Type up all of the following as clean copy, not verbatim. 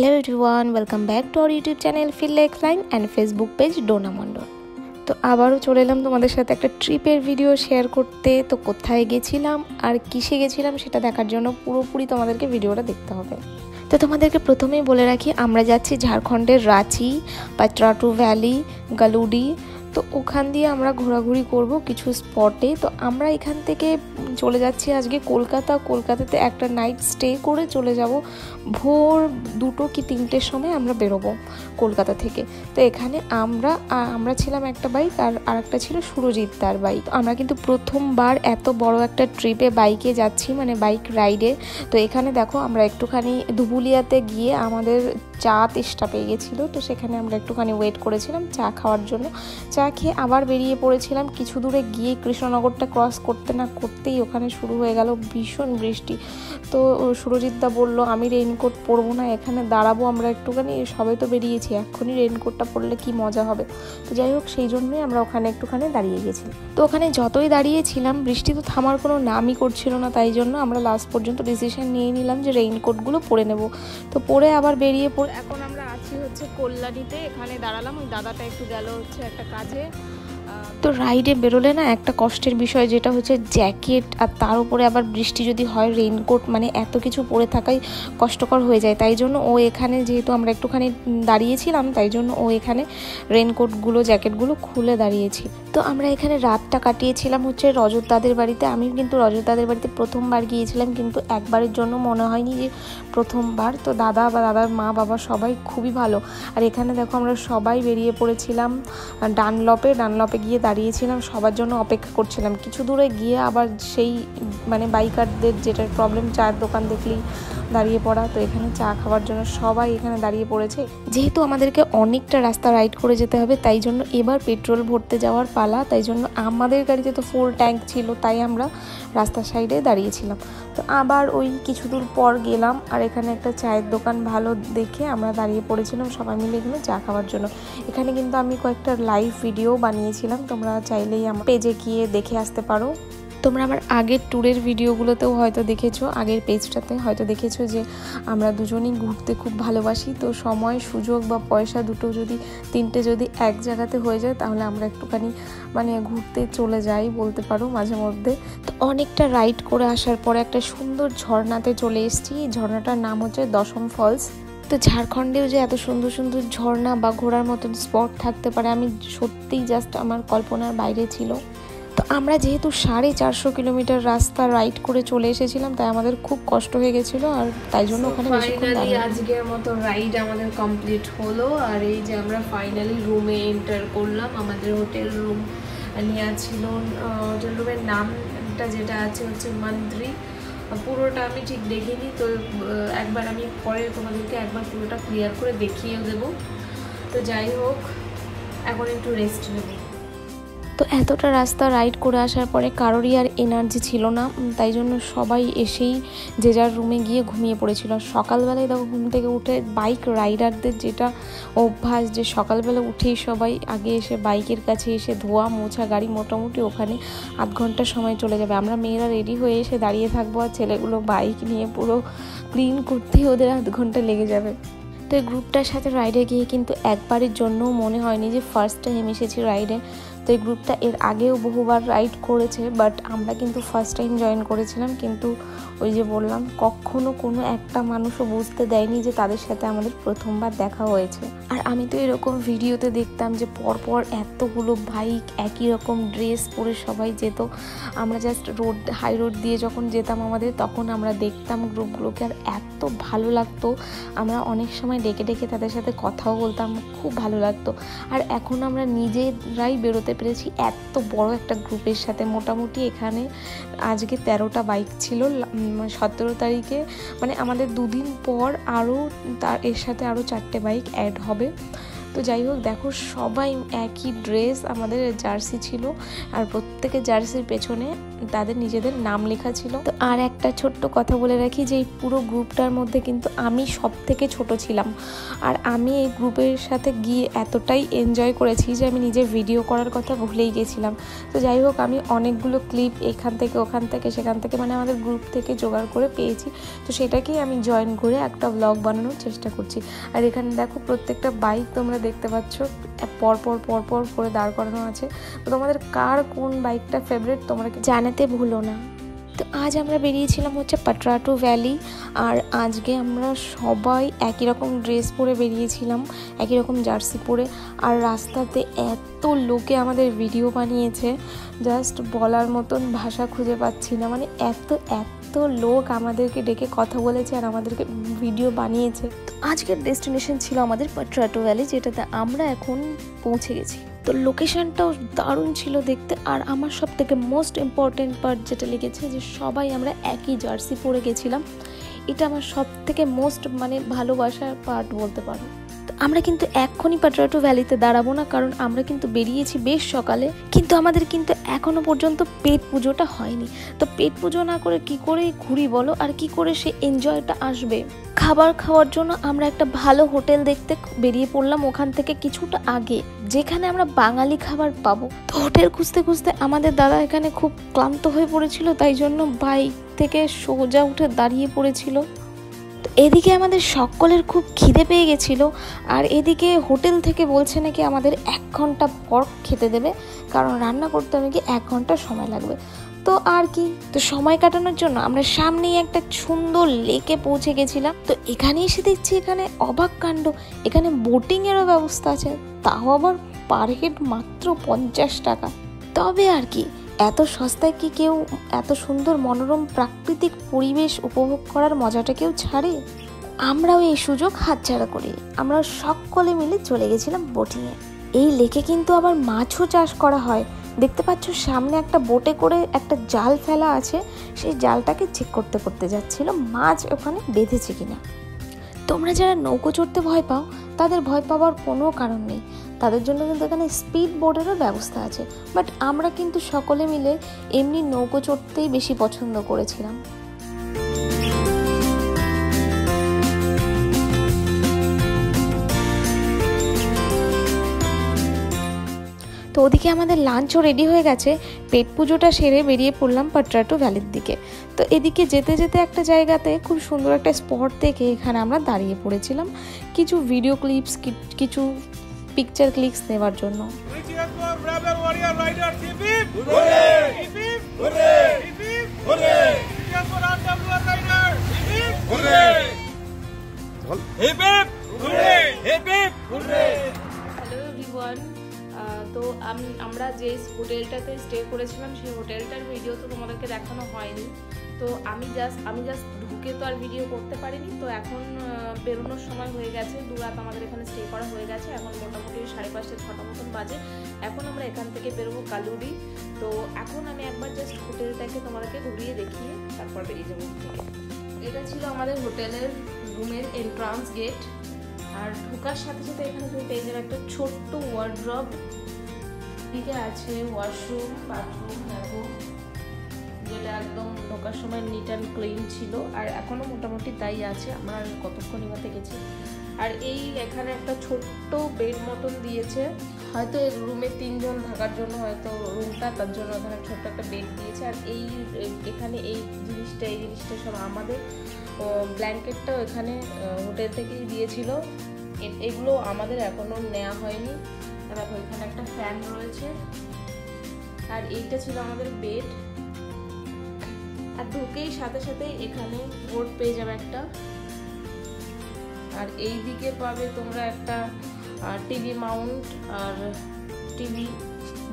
Hello everyone, welcome back to our YouTube channel feel like line and Facebook page Dona Mondal. তো আবারও চলে এলাম তোমাদের সাথে একটা ট্রিপের ভিডিও শেয়ার করতে। তো কোথায় গেছিলাম আর কিসে গেছিলাম সেটা দেখার জন্য পুরোপুরি তোমাদেরকে ভিডিওটা দেখতে হবে। তো তোমাদেরকে প্রথমেই বলে রাখি, আমরা যাচ্ছি ঝাড়খণ্ডের রাঁচি, পাটরাটু ভ্যালি, গালুডি। তো ওখান দিয়ে আমরা ঘোরাঘুরি করব কিছু স্পটে। তো আমরা এখান থেকে চলে যাচ্ছি আজকে কলকাতাতে একটা নাইট স্টে করে চলে যাব ভোর 2টো কি 3টের সময় আমরা বেরোবো কলকাতা থেকে। তো এখানে আমরা ছিলাম একটা বাইক আর আরেকটা ছিল সুরজিৎ তার বাইক। আমরা কিন্তু প্রথমবার এত বড় একটা ট্রিপে বাইকে যাচ্ছি, মানে বাইক রাইডে। তো এখানে দেখো আমরা একটুখানি ধুবুলিয়াতে গিয়ে আমাদের চা তেষ্টা পেয়ে গেছিলো, তো সেখানে আমরা একটুখানি ওয়েট করেছিলাম চা খাওয়ার জন্য। চা খেয়ে আবার বেরিয়ে পড়েছিলাম। কিছু দূরে গিয়ে কৃষ্ণনগরটা ক্রস করতে না করতেই ওখানে শুরু হয়ে গেল ভীষণ বৃষ্টি। তো সুরজিৎদা বলল আমি রেইনকোট পরবো না, এখানে দাঁড়াবো আমরা একটুখানি, সবাই তো বেরিয়েছি, এখনই রেইনকোটটা পরলে কি মজা হবে। তো যাই হোক, সেই জন্যই আমরা ওখানে একটুখানি দাঁড়িয়ে গেছিলাম। তো ওখানে যতই দাঁড়িয়েছিলাম বৃষ্টি তো থামার কোনো নামই করছিল না, তাই জন্য আমরা লাস্ট পর্যন্ত ডিসিশন নিয়ে নিলাম যে রেইনকোটগুলো পরে নেব। তো পরে আবার বেরিয়ে পড়ে এখন আমরা আছি হচ্ছে কল্যাণীতে। এখানে দাঁড়ালাম, ওই দাদাটা একটু গেল হচ্ছে একটা কাজে। তো রাইডে বেরোলে না একটা কষ্টের বিষয়, যেটা হচ্ছে জ্যাকেট, আর তার উপরে আবার বৃষ্টি যদি হয় রেইনকোট, মানে এত কিছু পরে থাকাই কষ্টকর হয়ে যায়। তাই জন্য ও এখানে, যেহেতু আমরা একটুখানি দাঁড়িয়েছিলাম, তাই জন্য ও এখানে রেইনকোটগুলো জ্যাকেটগুলো খুলে দাঁড়িয়েছি। তো আমরা এখানে রাতটা কাটিয়েছিলাম হচ্ছে রজত দাদের বাড়িতে। আমি কিন্তু রজত দাদের বাড়িতে প্রথমবার গিয়েছিলাম, কিন্তু একবারের জন্য মনে হয়নি যে প্রথমবার। তো দাদা বা দাদার মা বাবা সবাই খুবই ভালো। আর এখানে দেখো আমরা সবাই বেরিয়ে পড়েছিলাম ডানলপে গিয়ে দাঁড়িয়েছিলাম, সবার জন্য অপেক্ষা করছিলাম। কিছু দূরে গিয়ে আবার সেই মানে বাইকারদের যেটার প্রবলেম, চায়ের দোকান দেখলেই দাঁড়িয়ে পড়া। তো এখানে চা খাওয়ার জন্য সবাই এখানে দাঁড়িয়ে পড়েছে। যেহেতু আমাদেরকে অনেকটা রাস্তা রাইড করে যেতে হবে, তাই জন্য এবার পেট্রোল ভরতে যাওয়ার পালা। তাই জন্য আমাদের গাড়িতে তো ফুল ট্যাঙ্ক ছিল, তাই আমরা রাস্তার সাইডে দাঁড়িয়েছিলাম। তো আবার ওই কিছু দূর পর গেলাম, আর এখানে একটা চায়ের দোকান ভালো দেখে আমরা দাঁড়িয়ে পড়েছিলাম সবাই মিলে এখানে চা খাওয়ার জন্য। এখানে কিন্তু আমি কয়েকটা লাইভ ভিডিও বানিয়েছিলাম, তোমরা চাইলেই আমার পেজে গিয়ে দেখে আসতে পারো। তোমরা আমার আগের ট্যুরের ভিডিওগুলোতেও হয়তো দেখেছো, আগের পেজটাতে হয়তো দেখেছো যে আমরা দুজনেই ঘুরতে খুব ভালোবাসি। তো সময়, সুযোগ বা পয়সা দুটো যদি, তিনটে যদি এক জায়গাতে হয়ে যায়, তাহলে আমরা একটুখানি মানে ঘুরতে চলে যাই বলতে পারো মাঝে মধ্যে। তো অনেকটা রাইড করে আসার পরে একটা সুন্দর ঝর্ণাতে চলে এসেছি। ঝর্ণাটার নাম হচ্ছে দশম ফলস। তো ঝাড়খণ্ডেও যে এত সুন্দর সুন্দর ঝর্ণা বা ঘোরার মতন স্পট থাকতে পারে, আমি সত্যিই জাস্ট আমার কল্পনার বাইরে ছিল। তো আমরা যেহেতু 450 কিলোমিটার রাস্তা রাইড করে চলে এসেছিলাম, তাই আমাদের খুব কষ্ট হয়ে গেছিলো, আর তাই জন্য ওখানে ফাইনালি আজকের মতো রাইড আমাদের কমপ্লিট হলো। আর এই যে আমরা ফাইনালি রুমে এন্টার করলাম। আমাদের হোটেল রুম নেওয়া ছিল, হোটেল রুমের নামটা যেটা আছে হচ্ছে মন্ত্রী। পুরোটা আমি ঠিক দেখিনি, তো একবার আমি পরে তোমাদেরকে একবার পুরোটা ক্লিয়ার করে দেখিয়ে দেবো। তো যাই হোক, এখন একটু রেস্ট নেব। তো এতটা রাস্তা রাইড করে আসার পরে কারোরই আর এনার্জি ছিল না, তাই জন্য সবাই এসেই যে যার রুমে গিয়ে ঘুমিয়ে পড়েছিল। সকালবেলায় দেখো ঘুম থেকে উঠে বাইক রাইডারদের যেটা অভ্যাস, যে সকালবেলা উঠেই সবাই আগে এসে বাইকের কাছে এসে ধোয়া মোছা গাড়ি, মোটামুটি ওখানে আধ ঘন্টা সময় চলে যাবে। আমরা মেয়েরা রেডি হয়ে এসে দাঁড়িয়ে থাকবো, আর ছেলেগুলো বাইক নিয়ে পুরো ক্লিন করতেই ওদের আধ ঘন্টা লেগে যাবে। তো এই গ্রুপটার সাথে রাইডে গিয়ে কিন্তু একবারের জন্যও মনে হয়নি যে ফার্স্ট টাইম এসেছি রাইডে। তো এই গ্রুপটা এর আগেও বহুবার রাইড করেছে, বাট আমরা কিন্তু ফার্স্ট টাইম জয়েন করেছিলাম। কিন্তু ওই যে বললাম, কখনো কোনো একটা মানুষও বুঝতে দেয়নি যে তাদের সাথে আমাদের প্রথমবার দেখা হয়েছে। আর আমি তো এরকম ভিডিওতে দেখতাম যে পরপর এতগুলো বাইক একই রকম ড্রেস পরে সবাই যেত। আমরা জাস্ট হাই রোড দিয়ে যখন যেতাম আমাদের, তখন আমরা দেখতাম গ্রুপগুলোকে, আর এত ভালো লাগতো। আমরা অনেক সময় ডেকে ডেকে তাদের সাথে কথাও বলতাম, খুব ভালো লাগতো। আর এখন আমরা নিজেরাই বেরোতে পেরেছি এত বড় একটা গ্রুপের সাথে। মোটামুটি এখানে আজকে 13টা বাইক ছিল, 17 তারিখে মানে আমাদের 2 দিন পর আরও এর সাথে আরও 4টে বাইক অ্যাড হবে। তো যাই হোক, দেখো সবাই একই ড্রেস, আমাদের জার্সি ছিল, আর প্রত্যেকের জার্সির পেছনে তাদের নিজেদের নাম লেখা ছিল। তো আর একটা ছোট্ট কথা বলে রাখি যে এই পুরো গ্রুপটার মধ্যে কিন্তু আমি সব থেকে ছোট ছিলাম, আর আমি এই গ্রুপের সাথে গিয়ে এতটাই এনজয় করেছি যে আমি নিজের ভিডিও করার কথা ভুলেই গেছিলাম। তো যাই হোক, আমি অনেকগুলো ক্লিপ এখান থেকে ওখান থেকে সেখান থেকে মানে আমাদের গ্রুপ থেকে জোগাড় করে পেয়েছি, তো সেটাকেই আমি জয়েন করে একটা ব্লগ বানানোর চেষ্টা করছি। আর এখানে দেখো প্রত্যেকটা বাইক তোমরা দেখতে পাচ্ছ পরপর পরপর করে দাঁড় করানো আছে। তো তোমাদের কার কোন বাইকটা ফেভারিট তোমরা জানাতে ভুলো না। তো আজ আমরা বেরিয়েছিলাম হচ্ছে পাটরাটু ভ্যালি, আর আজকে আমরা সবাই একই রকম ড্রেস পরে বেরিয়েছিলাম, একই রকম জার্সি পরে। আর রাস্তাতে এত লোকে আমাদের ভিডিও বানিয়েছে, জাস্ট বলার মতন ভাষা খুঁজে পাচ্ছি না। মানে এত লোক আমাদেরকে ডেকে কথা বলেছে আর আমাদেরকে ভিডিও বানিয়েছে। তো আজকের ডেস্টিনেশন ছিল আমাদের পাটরাটু ভ্যালি, যেটাতে আমরা এখন পৌঁছে গেছি। তো লোকেশনটাও দারুণ ছিল দেখতে। আর আমার সব থেকে মোস্ট ইম্পর্টেন্ট পার্ট যেটা লেগেছে যে সবাই আমরা একই জার্সি পরে গেছিলাম, এটা আমার সব থেকে মোস্ট মানে ভালোবাসার পার্ট বলতে পারো। তো আমরা কিন্তু এক্ষুনি পাটরাটু ভ্যালিতে দাঁড়াবো না, কারণ আমরা কিন্তু বেরিয়েছি বেশ সকালে, কিন্তু আমাদের কিন্তু এখনো পর্যন্ত পেট পুজোটা হয়নি। তো পেট পুজো না করে কি করে ঘুরি বলো, আর কি করে সে এনজয়টা আসবে? খাবার খাওয়ার জন্য আমরা একটা ভালো হোটেল দেখতে বেরিয়ে পড়লাম ওখান থেকে কিছুটা আগে, যেখানে আমরা বাঙালি খাবার পাবো। তো হোটেল খুঁজতে খুঁজতে আমাদের দাদা এখানে খুব ক্লান্ত হয়ে পড়েছিল, তাই জন্য বাইক থেকে সোজা উঠে দাঁড়িয়ে পড়েছিল। তো এদিকে আমাদের সকলের খুব খিদে পেয়ে গেছিলো, আর এদিকে হোটেল থেকে বলছে নাকি আমাদের 1 ঘন্টা পর খেতে দেবে, কারণ রান্না করতে নাকি 1 ঘন্টা সময় লাগবে। তো আর কি, তো সময় কাটানোর জন্য আমরা সামনেই একটা সুন্দর লেকে পৌঁছে গেছিলাম। তো এখানে এসে দেখছি এখানে অবাক কাণ্ড, এখানে বোটিংয়েরও ব্যবস্থা আছে, তাও আবার পার হেড মাত্র 50 টাকা। তবে আর কি, এত সস্তায় কি কেউ এত সুন্দর মনোরম প্রাকৃতিক পরিবেশ উপভোগ করার মজাটা কেউ ছাড়ে? আমরাও এই সুযোগ হাতছাড়া করি, আমরা সকলে মিলে চলে গেছিলাম বোটিংয়ে। এই লেকে কিন্তু আবার মাছও চাষ করা হয়, দেখতে পাচ্ছ সামনে একটা বোটে করে একটা জাল ফেলা আছে, সেই জালটাকে চেক করতে করতে যাচ্ছিল মাছ ওখানে বেঁধেছে কিনা। তোমরা যারা নৌকো চড়তে ভয় পাও তাদের ভয় পাওয়ার কোনো কারণ নেই, তাদের জন্য কিন্তু এখানে স্পিড বোটেরও ব্যবস্থা আছে। বাট আমরা কিন্তু সকলে মিলে এমনি নৌকো চড়তেই বেশি পছন্দ করেছিলাম। তো ওদিকে আমাদের লাঞ্চও রেডি হয়ে গেছে, পেট পুজোটা সেরে বেরিয়ে পড়লাম পাটরাটু ভ্যালির দিকে। তো এদিকে যেতে যেতে একটা জায়গাতে খুব সুন্দর একটা স্পট দেখে এখানে আমরা দাঁড়িয়ে পড়েছিলাম কিছু ভিডিও ক্লিপস, কিছু পিকচার ক্লিপস নেওয়ার জন্য। হ্যালো এভরিওয়ান, তো আমরা যে হোটেলটাতে স্টে করেছিলাম সেই হোটেলটার ভিডিও তো তোমাদেরকে দেখানো হয়নি। তো আমি জাস্ট ঢুকে তো আর ভিডিও করতে পারিনি। তো এখন বেরোনোর সময় হয়ে গেছে, 2 রাত আমাদের এখানে স্টে করা হয়ে গেছে, এখন মোটামুটি 5:30-6টা মতন বাজে। এখন আমরা এখান থেকে বেরোবো কালুরি। তো এখন আমি একবার জাস্ট হোটেলটাকে তোমাদেরকে ঘুরিয়ে দেখিয়ে তারপর বেরিয়ে যাবো থেকে। এটা ছিল আমাদের হোটেলের রুমের এন্ট্রান্স গেট, আর ঢোকার সাথে সাথে এখানে তুমি পেয়ে যাবে একটা ছোট্ট ওয়ার্ড্রব, দিকে আছে ওয়াশরুম, বাথরুম, দেখো যেটা একদম ঢোকার সময় নিট অ্যান্ড ক্লিন ছিল, আর এখনও মোটামুটি তাই আছে, আমরা কতক্ষণ ইমাতে গেছি। আর এই এখানে একটা ছোট্ট বেড মতন দিয়েছে, হয়তো এই রুমে 3 জন থাকার জন্য হয়তো রুমটা, তার জন্য এখানে ছোট্ট একটা বেড দিয়েছে। আর এখানে এই জিনিসটা সব আমাদের, ব্ল্যাঙ্কেটটাও এখানে হোটেল থেকেই দিয়েছিল, এগুলো আমাদের এখনো নেওয়া হয়নি। দেখো এখানে একটা ফ্যান রয়েছে, আর এইটা ছিল আমাদের বেড। আর ঢুকেই সাথে সাথে এখানে বোর্ড পেয়ে যাবে একটা, আর এই দিকে পাবে তোমরা একটা টিভি মাউন্ট আর টিভি,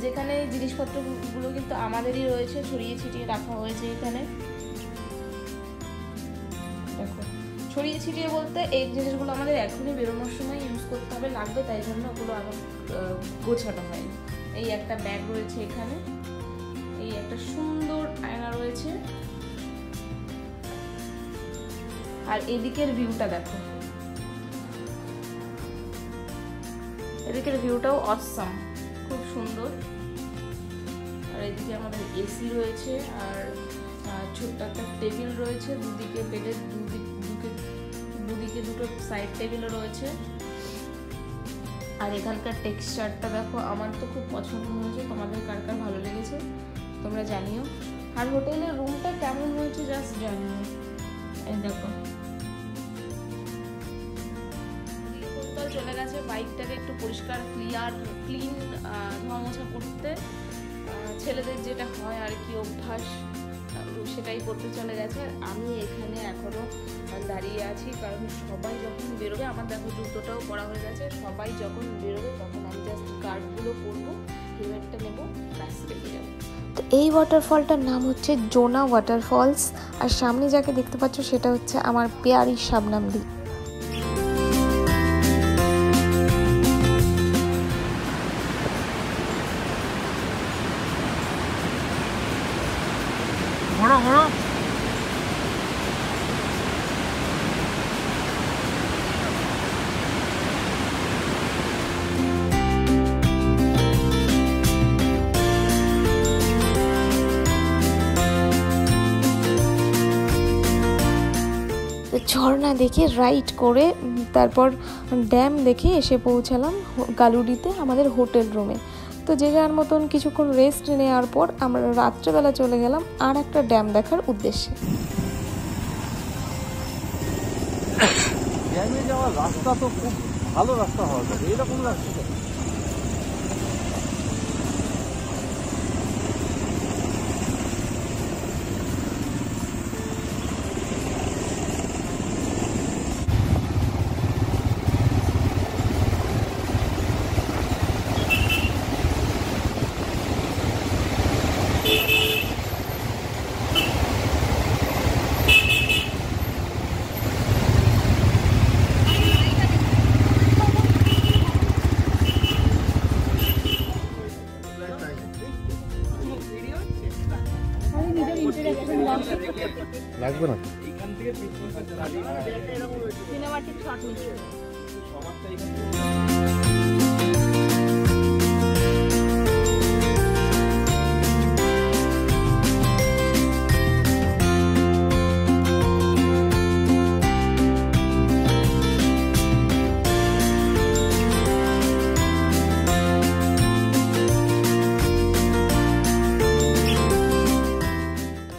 যেখানে জিনিসপত্রগুলো কিন্তু আমাদেরই রয়েছে, ছড়িয়ে ছিটিয়ে রাখা হয়েছে এখানে। দেখো ছড়িয়ে ছিটিয়ে বলতে এই জিনিসগুলো আমাদের এখনই বেরোনোর সময় ইউজ করতে হবে, লাগবে, তাই জন্য ওগুলো এখন গোছানো হয়নি। এই একটা ব্যাগ রয়েছে এখানে, এই একটা সুন্দর আয়না রয়েছে, আর এদিকের ভিউটা দেখো, এদিকের ভিউটাও অসাম, খুব সুন্দর। আর এদিকে আমাদের এসি রয়েছে, আর ছোট্ট একটা টেবিল রয়েছে দুদিকে, বেডের দুদিকে দুটো সাইড টেবিলও রয়েছে। আর এখানকার টেক্সচারটা দেখো, আমার তো খুব পছন্দ হয়েছে, তোমাদের কার কার ভালো লেগেছে তোমরা জানিও। আর হোটেলের রুমটা কেমন হয়েছে জাস্ট জানিও। এই দেখো চলে গেছে বাইকটাকে একটু পরিষ্কার ক্লিন ধোয়া মোছা করতে, ছেলেদের যেটা হয় আর কি অভ্যাস, সেটাই করতে চলে গেছে। আর আমি এখানে এখনো দাঁড়িয়ে আছি, কারণ সবাই যখন বেরোবে, আমার দেখো জুতোটাও পরা হয়ে গেছে, সবাই যখন বেরোবে তখন আমি জাস্ট গার্ডগুলো পরবো, হেলমেটটা নেবো, ব্যাস রেখে যাবো। তো এই ওয়াটারফলটার নাম হচ্ছে জোনা ওয়াটারফলস, আর সামনে যাকে দেখতে পাচ্ছ সেটা হচ্ছে আমার পেয়ারি শাবনাম দি। ঝর্ণা দেখে রাইড করে তারপর ড্যাম দেখে এসে পৌঁছালাম গালুডিতে আমাদের হোটেল রুমে। তো যে যার মতন কিছুক্ষণ রেস্ট নেওয়ার পর আমরা রাত্রেবেলা চলে গেলাম আর একটা ড্যাম দেখার উদ্দেশ্যে। ড্যামে যাওয়ার রাস্তা তো খুব ভালো রাস্তা হওয়া যাবে, এরকম রাস্তা লাগবে না। সিনেমাটিক শট নিচ্ছে।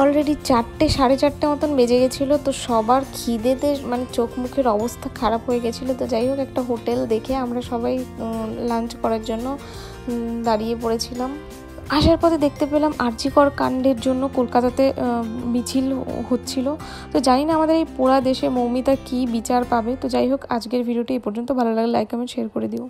অলরেডি 4টে সাড়ে 4টে মতন বেজে গেছিলো, তো সবার খিদেতে মানে চোখ মুখের অবস্থা খারাপ হয়ে গেছিলো। তো যাই হোক একটা হোটেল দেখে আমরা সবাই লাঞ্চ করার জন্য দাঁড়িয়ে পড়েছিলাম। আসার পথে দেখতে পেলাম আরজিকর কাণ্ডের জন্য কলকাতাতে মিছিল হচ্ছিল। তো জানি না আমাদের এই পোড়া দেশে মৌমিতা কী বিচার পাবে। তো যাই হোক আজকের ভিডিওটি এই পর্যন্ত, ভালো লাগলে লাইক কমেন্ট শেয়ার করে দিও।